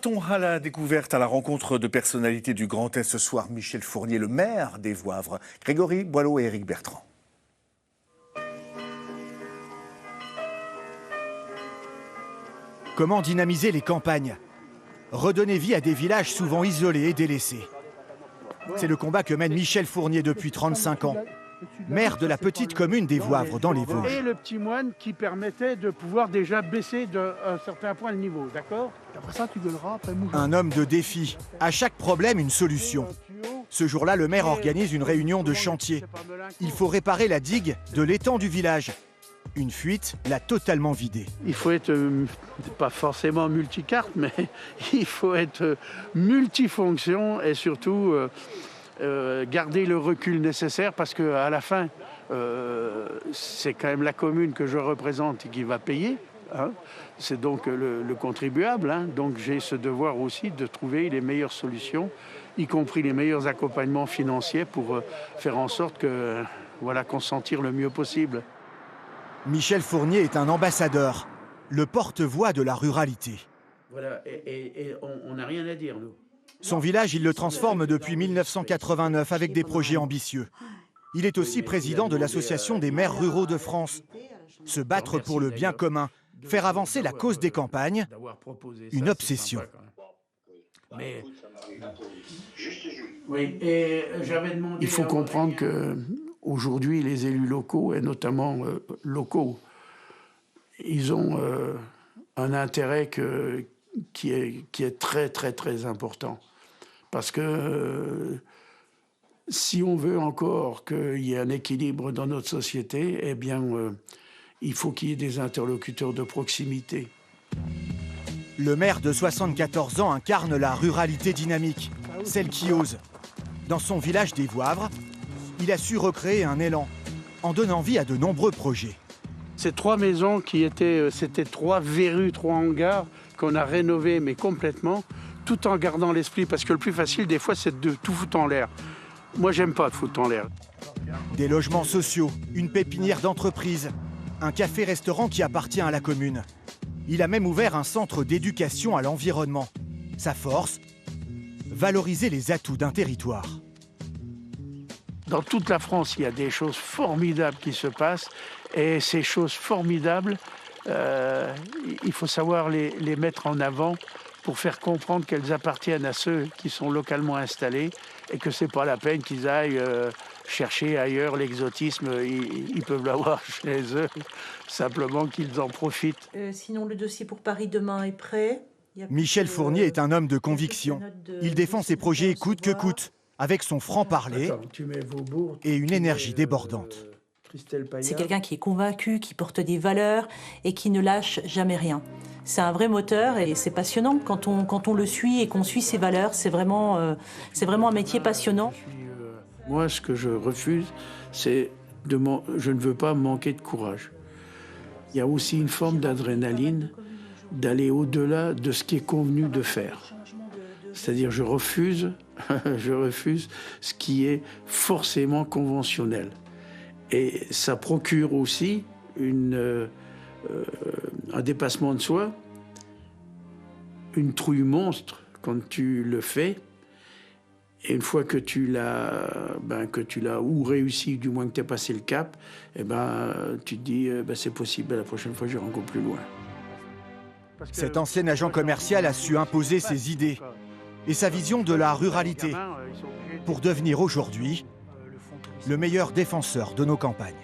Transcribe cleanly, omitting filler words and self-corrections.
partons à la découverte, à la rencontre de personnalités du Grand Est ce soir. Michel Fournier, le maire des Voivres, Grégory Boileau et Éric Bertrand. Comment dynamiser les campagnes? Redonner vie à des villages souvent isolés et délaissés. C'est le combat que mène Michel Fournier depuis 35 ans. Maire de la petite commune des Voivres dans les Vosges. Et le petit moine qui permettait de pouvoir déjà baisser d'un certain point le niveau, d'accord? Après ça, tu gueuleras, après mouche. Un homme de défi. À chaque problème, une solution. Ce jour-là, le maire organise une réunion de chantier. Il faut réparer la digue de l'étang du village. Une fuite l'a totalement vidée. Il faut être, pas forcément multicarte, mais il faut être multifonction et surtout garder le recul nécessaire parce qu'à la fin, c'est quand même la commune que je représente qui va payer. Hein. C'est donc le contribuable. Hein. Donc j'ai ce devoir aussi de trouver les meilleures solutions, y compris les meilleurs accompagnements financiers pour faire en sorte que, voilà, qu'on s'en tire le mieux possible. Michel Fournier est un ambassadeur, le porte-voix de la ruralité. Voilà, et on n'a rien à dire, nous. Son village, il le transforme depuis 1989 avec des projets ambitieux. Il est aussi président de l'Association des maires ruraux de France. Se battre pour le bien commun, faire avancer la cause des campagnes, une obsession. Il faut comprendre que aujourd'hui, les élus locaux, et notamment locaux, ils ont un intérêt qui est très, très, très important. Parce que si on veut encore qu'il y ait un équilibre dans notre société, eh bien, il faut qu'il y ait des interlocuteurs de proximité. Le maire de 74 ans incarne la ruralité dynamique, celle qui ose. Dans son village des Voivres, il a su recréer un élan, en donnant vie à de nombreux projets. Ces 3 maisons c'était 3 verrues, 3 hangars qu'on a rénovés, mais complètement, tout en gardant l'esprit, parce que le plus facile, des fois, c'est de tout foutre en l'air. Moi, j'aime pas de foutre en l'air. Des logements sociaux, une pépinière d'entreprise, un café-restaurant qui appartient à la commune. Il a même ouvert un centre d'éducation à l'environnement. Sa force, valoriser les atouts d'un territoire. Dans toute la France, il y a des choses formidables qui se passent. Et ces choses formidables, il faut savoir les mettre en avant pour faire comprendre qu'elles appartiennent à ceux qui sont localement installés et que ce n'est pas la peine qu'ils aillent chercher ailleurs l'exotisme. Ils peuvent l'avoir chez eux, simplement qu'ils en profitent. Sinon, le dossier pour Paris demain est prêt. Michel Fournier est un homme de conviction. Il défend ses projets coûte que coûte, avec son franc-parler et une énergie débordante. C'est quelqu'un qui est convaincu, qui porte des valeurs et qui ne lâche jamais rien. C'est un vrai moteur et c'est passionnant. Quand on le suit et qu'on suit ses valeurs, c'est vraiment un métier passionnant. Moi, ce que je refuse, c'est je ne veux pas manquer de courage. Il y a aussi une forme d'adrénaline, d'aller au-delà de ce qui est convenu de faire. C'est-à-dire, je refuse ce qui est forcément conventionnel. Et ça procure aussi un dépassement de soi, une trouille monstre quand tu le fais. Et une fois que tu l'as ou réussi, du moins que tu as passé le cap, tu te dis c'est possible, la prochaine fois j'irai encore plus loin. Cet ancien agent commercial a su imposer ses idées et sa vision de la ruralité pour devenir aujourd'hui le meilleur défenseur de nos campagnes.